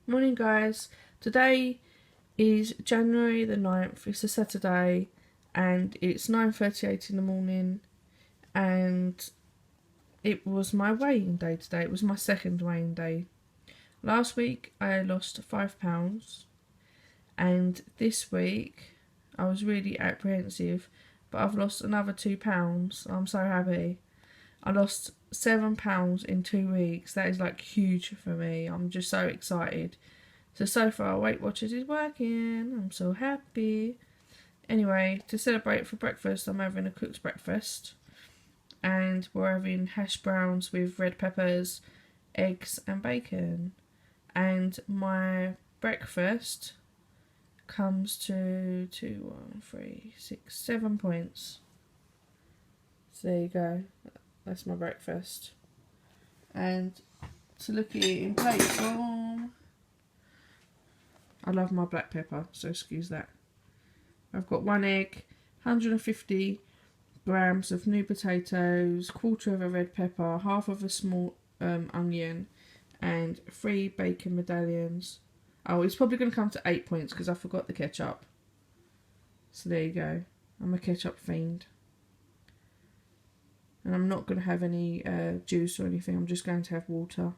Morning guys, today is January the 9th, it's a Saturday and it's 9:38 in the morning and it was my weighing day today. It was my second weighing day. Last week I lost £5 and this week I was really apprehensive, but I've lost another £2. I'm so happy. I lost £7 in 2 weeks. That is like huge for me. I'm just so excited. So far Weight Watchers is working. I'm so happy. Anyway, to celebrate for breakfast, I'm having a cooked breakfast. And we're having hash browns with red peppers, eggs and bacon. And my breakfast comes to 7 points. So there you go. That's my breakfast. And to look at it in plate form, I love my black pepper, so excuse that. I've got 1 egg, 150 grams of new potatoes, quarter of a red pepper, half of a small onion, and 3 bacon medallions. Oh, it's probably going to come to 8 points because I forgot the ketchup. So there you go. I'm a ketchup fiend. And I'm not going to have any juice or anything. I'm just going to have water.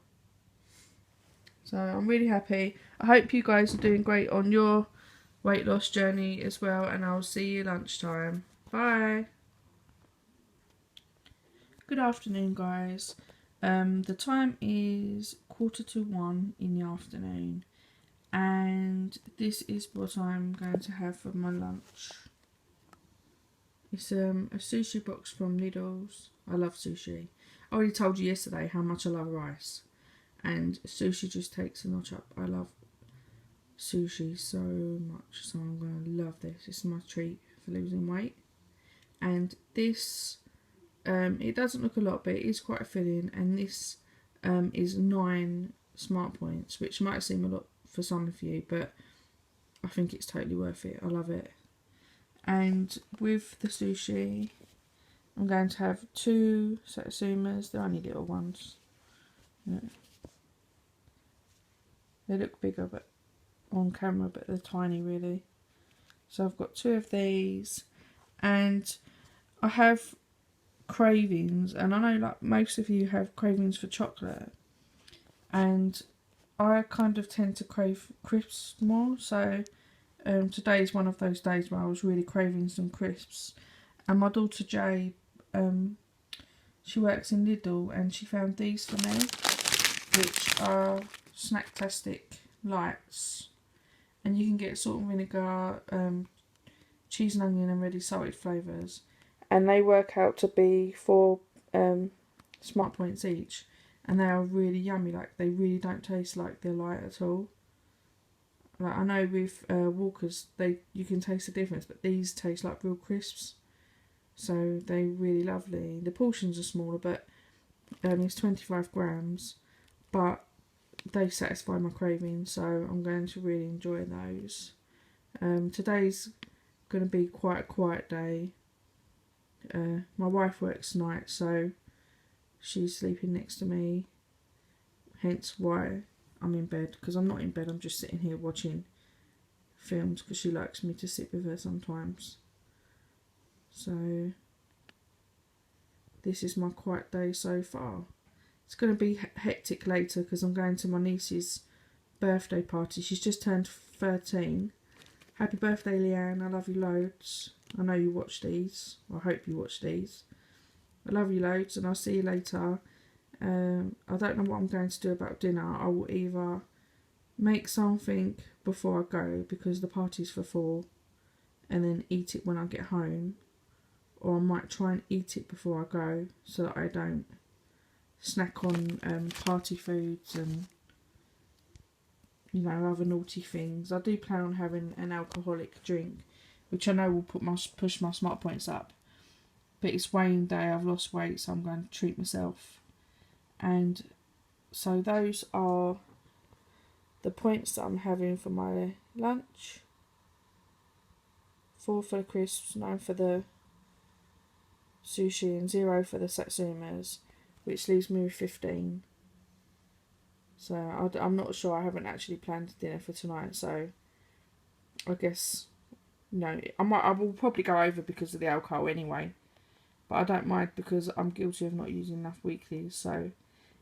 So I'm really happy. I hope you guys are doing great on your weight loss journey as well. And I'll see you lunchtime. Bye. Good afternoon, guys. The time is 1:45 in the afternoon. And this is what I'm going to have for my lunch. It's a sushi box from Lidl's. I love sushi. I already told you yesterday how much I love rice. And sushi just takes a notch up. I love sushi so much. So I'm going to love this. It's my treat for losing weight. And this, it doesn't look a lot, but it is quite a filling. And this is 9 smart points, which might seem a lot for some of you, but I think it's totally worth it. I love it. And with the sushi, I'm going to have 2 satsumas. They're only little ones. Yeah. They look bigger but on camera, but they're tiny really. So I've got 2 of these, and I have cravings, and I know like most of you have cravings for chocolate, and I kind of tend to crave crisps more. So today is one of those days where I was really craving some crisps, and my daughter Jay, she works in Lidl, and she found these for me, which are Snacktastic Lights, and you can get salt and vinegar, cheese and onion and ready salted flavours, and they work out to be 4 smart points each, and they are really yummy. Like, they really don't taste like they're light at all. Like, I know with Walkers you can taste the difference, but these taste like real crisps, so they're really lovely. The portions are smaller, but it's 25 grams, but they satisfy my cravings, so I'm going to really enjoy those. Today's going to be quite a quiet day. My wife works night, so she's sleeping next to me, hence why I'm in bed, because I'm not in bed, I'm just sitting here watching films because she likes me to sit with her sometimes. So this is my quiet day so far. It's going to be hectic later because I'm going to my niece's birthday party. She's just turned 13. Happy birthday, Leanne. I love you loads. I know you watch these. I hope you watch these. I love you loads, and I'll see you later. I don't know what I'm going to do about dinner. I will either make something before I go because the party's for 4, and then eat it when I get home, or I might try and eat it before I go so that I don't snack on party foods and, you know, other naughty things. I do plan on having an alcoholic drink, which I know will push my smart points up, but it's weighing day. I've lost weight, so I'm going to treat myself. And so those are the points that I'm having for my lunch. 4 for the crisps, 9 for the sushi, and 0 for the satsumas, which leaves me with 15. So I'm not sure. I haven't actually planned dinner for tonight, so I guess no. I will probably go over because of the alcohol anyway, but I don't mind because I'm guilty of not using enough weeklies. So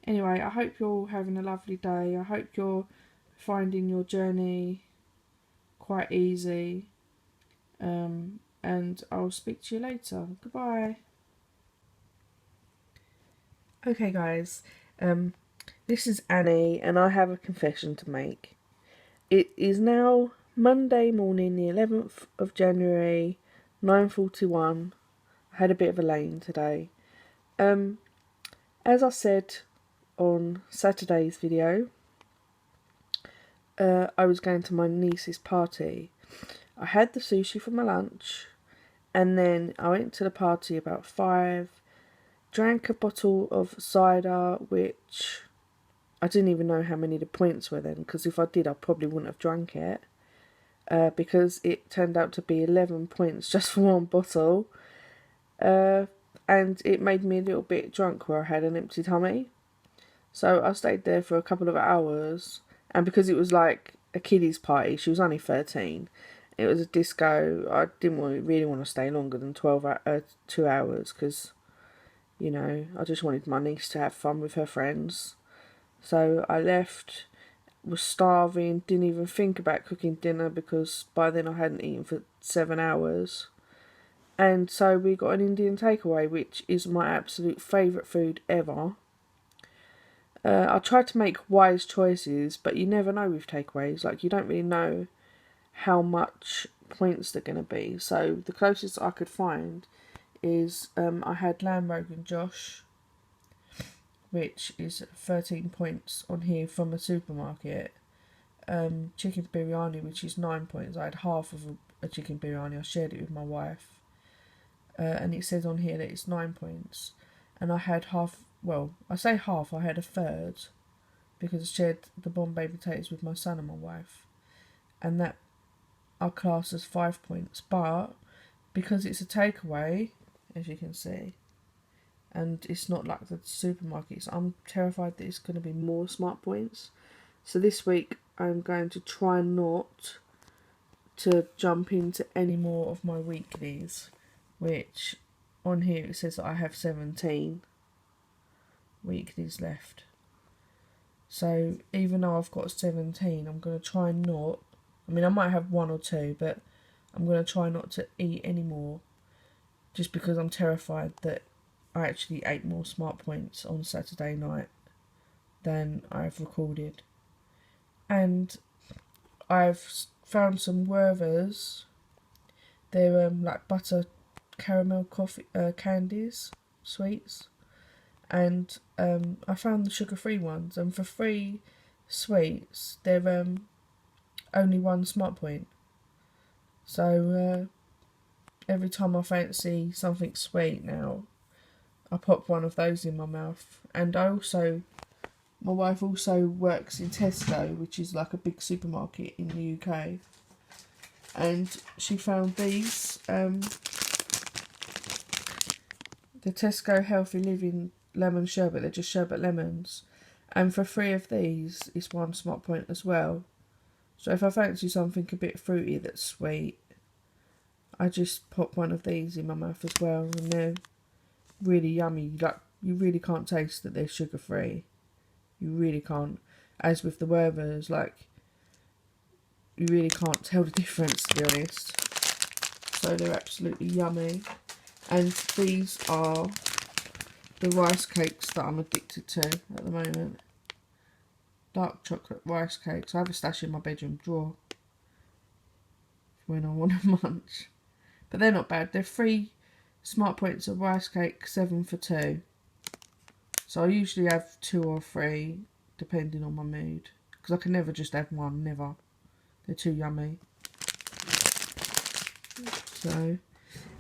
anyway, I hope you're all having a lovely day. I hope you're finding your journey quite easy. And I'll speak to you later. Goodbye. Okay, guys. This is Annie, and I have a confession to make. It is now Monday morning, the 11th of January, 9:41. I had a bit of a lane today. As I said on Saturday's video, I was going to my niece's party. I had the sushi for my lunch, and then I went to the party about 5, drank a bottle of cider, which I didn't even know how many the points were then, because if I did, I probably wouldn't have drank it, because it turned out to be 11 points just for one bottle, and it made me a little bit drunk where I had an empty tummy. So I stayed there for a couple of hours, and because it was like a kiddies party, she was only 13, it was a disco, I didn't really want to stay longer than 2 hours, because, you know, I just wanted my niece to have fun with her friends. So I left, was starving, didn't even think about cooking dinner because by then I hadn't eaten for 7 hours. And so we got an Indian takeaway, which is my absolute favourite food ever. I tried to make wise choices, but you never know with takeaways. Like, you don't really know how much points they're going to be. So the closest I could find is I had lamb Rogan Josh, which is 13 points on here from a supermarket. Chicken biryani, which is 9 points. I had half of a chicken biryani. I shared it with my wife. And it says on here that it's 9 points. And I had half, well, I say half, I had a third, because I shared the Bombay potatoes with my son and my wife. And that are classed as 5 points. But because it's a takeaway, as you can see, and it's not like the supermarkets, I'm terrified that it's going to be more smart points. So this week I'm going to try not to jump into any more of my weeklies, which on here it says that I have 17 weeklies left. So even though I've got 17, I'm going to try not, I mean I might have 1 or 2, but I'm going to try not to eat any more, just because I'm terrified that I actually ate more smart points on Saturday night than I've recorded. And I've found some Werther's. They're like butter caramel coffee candies, sweets. And I found the sugar-free ones. And for 3 sweets, they're only 1 smart point. So every time I fancy something sweet now, I pop one of those in my mouth. And my wife also works in Tesco, which is like a big supermarket in the UK. And she found these, the Tesco Healthy Living Lemon Sherbet. They're just sherbet lemons. And for 3 of these, it's 1 smart point as well. So if I fancy something a bit fruity that's sweet, I just pop one of these in my mouth as well. And they're really yummy. Like, you really can't taste that they're sugar free. You really can't. As with the Werther's, like, you really can't tell the difference, to be honest. So they're absolutely yummy. And these are the rice cakes that I'm addicted to at the moment. Dark chocolate rice cakes. I have a stash in my bedroom drawer when I want to munch. But they're not bad. They're 3 smart points of rice cake, 7 for 2. So I usually have 2 or 3, depending on my mood. Because I can never just have 1, never. They're too yummy. So,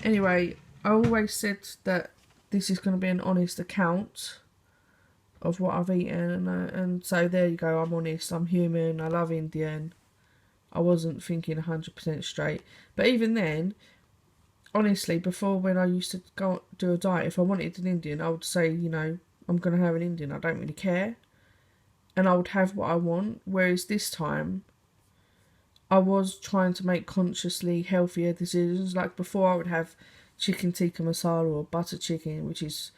anyway, I always said that this is going to be an honest account of what I've eaten. And so there you go, I'm honest, I'm human, I love Indian. I wasn't thinking 100% straight. But even then, honestly, before, when I used to go do a diet, if I wanted an Indian, I would say, you know, I'm going to have an Indian. I don't really care. and I would have what I want. Whereas this time, I was trying to make consciously healthier decisions. Like before, I would have chicken tikka masala or butter chicken, which is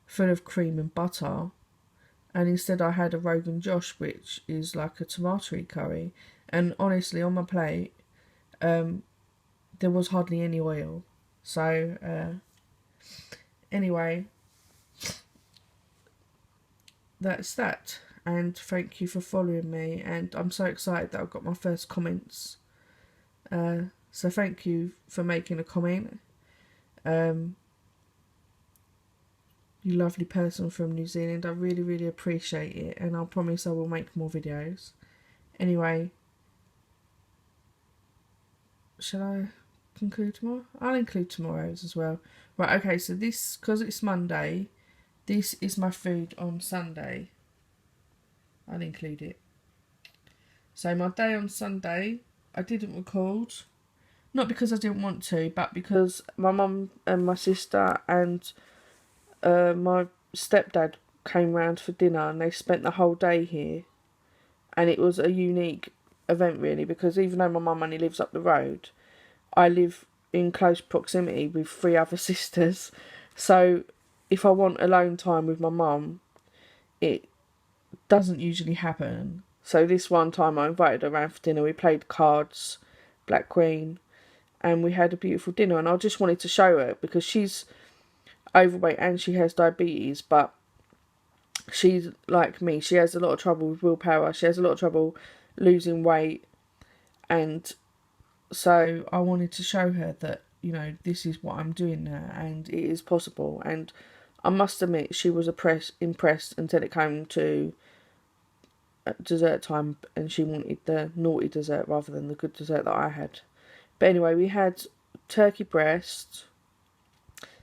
full of cream and butter. And instead I had a Rogan Josh, which is like a tomato curry. And honestly, on my plate, there was hardly any oil. So, anyway, that's that. And thank you for following me. And I'm so excited that I've got my first comments. So thank you for making a comment. You lovely person from New Zealand. I really, really appreciate it. And I promise I will make more videos. Anyway, shall I conclude tomorrow? I'll include tomorrow's as well. Right, okay, so this, because it's Monday, this is my food on Sunday. I'll include it. So my day on Sunday, I didn't record. Not because I didn't want to, but because my mum and my sister and my stepdad came round for dinner and they spent the whole day here. And it was a unique event really, because even though my mum only lives up the road, I live in close proximity with 3 other sisters. So if I want alone time with my mum, it doesn't usually happen. So this one time I invited her around for dinner. We played cards, Black Queen, and we had a beautiful dinner. And I just wanted to show her, because she's overweight and she has diabetes, but she's like me. She has a lot of trouble with willpower. She has a lot of trouble losing weight. And so I wanted to show her that, you know, this is what I'm doing now and it is possible. And I must admit, she was impressed until it came to dessert time and she wanted the naughty dessert rather than the good dessert that I had. But anyway, we had turkey breast,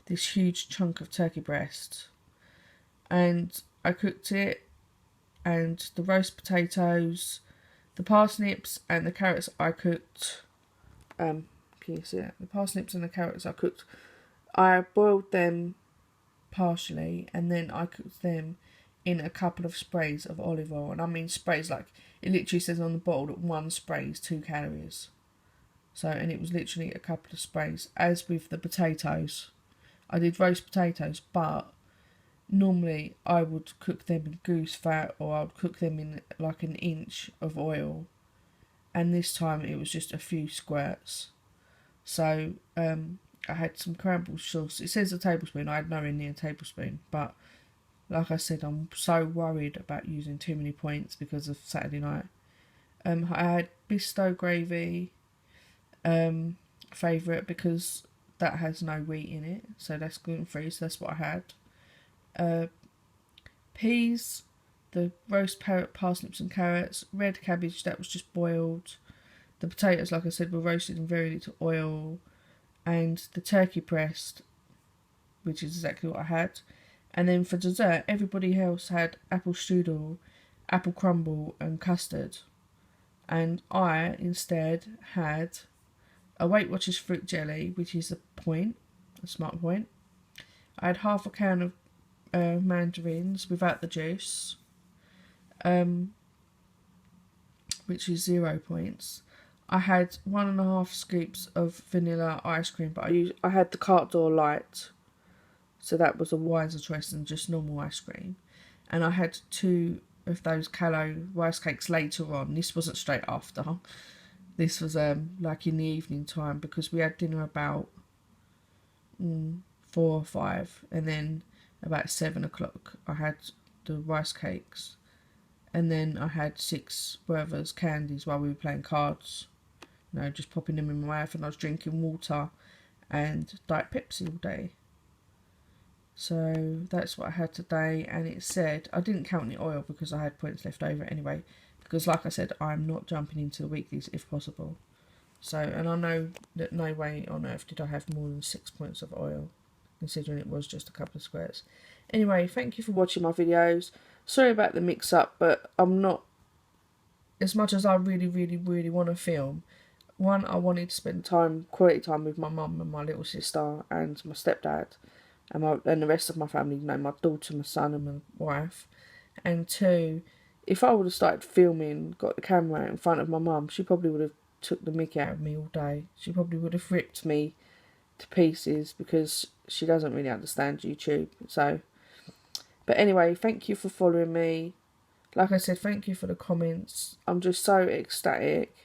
this huge chunk of turkey breast, and I cooked it, and the roast potatoes, the parsnips and the carrots I cooked. Can you see it? The parsnips and the carrots I cooked. I boiled them partially and then I cooked them in a couple of sprays of olive oil. And I mean sprays, like it literally says on the bottle that 1 spray is 2 calories. So, and it was literally a couple of sprays. As with the potatoes, I did roast potatoes, but normally I would cook them in goose fat or I would cook them in like 1 inch of oil. And this time it was just a few squirts. So I had some cranberry sauce. It says a tablespoon. I had nowhere near a tablespoon. But like I said, I'm so worried about using too many points because of Saturday night. I had Bisto gravy, favourite, because that has no wheat in it. So that's gluten free. So that's what I had. Peas, the roast parsnips and carrots, red cabbage that was just boiled. The potatoes, like I said, were roasted in very little oil. And the turkey breast, which is exactly what I had. And then for dessert, everybody else had apple strudel, apple crumble and custard. And I instead had a Weight Watchers fruit jelly, which is a smart point. I had half a can of mandarins without the juice, which is 0 points. I had 1.5 scoops of vanilla ice cream, but I had the Carte d'Or Light, so that was a wiser choice than just normal ice cream. And I had 2 of those Callo rice cakes later on. This wasn't straight after. This was like in the evening time, because we had dinner about 4 or 5, and then about 7 o'clock I had the rice cakes, and then I had 6 Werther's candies while we were playing cards. You know, just popping them in my mouth, and I was drinking water and Diet Pepsi all day. So that's what I had today, and it said, I didn't count the oil because I had points left over anyway, because like I said, I'm not jumping into the weeklies if possible. So, and I know that no way on earth did I have more than 6 points of oil, considering it was just a couple of squares. Anyway, thank you for watching my videos. Sorry about the mix up, but I'm not, as much as I really, really, really want to film. One, I wanted to spend quality time with my mum and my little sister and my stepdad and the rest of my family, you know, my daughter, my son and my wife. And 2, if I would have started filming, got the camera out in front of my mum, she probably would have took the mick out of me all day. She probably would have ripped me to pieces because she doesn't really understand YouTube. So, but anyway, thank you for following me. Like I said, thank you for the comments. I'm just so ecstatic.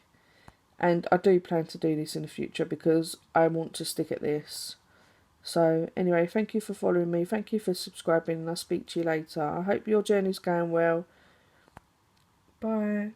And I do plan to do this in the future because I want to stick at this. So anyway, thank you for following me. Thank you for subscribing, and I'll speak to you later. I hope your journey's going well. Bye.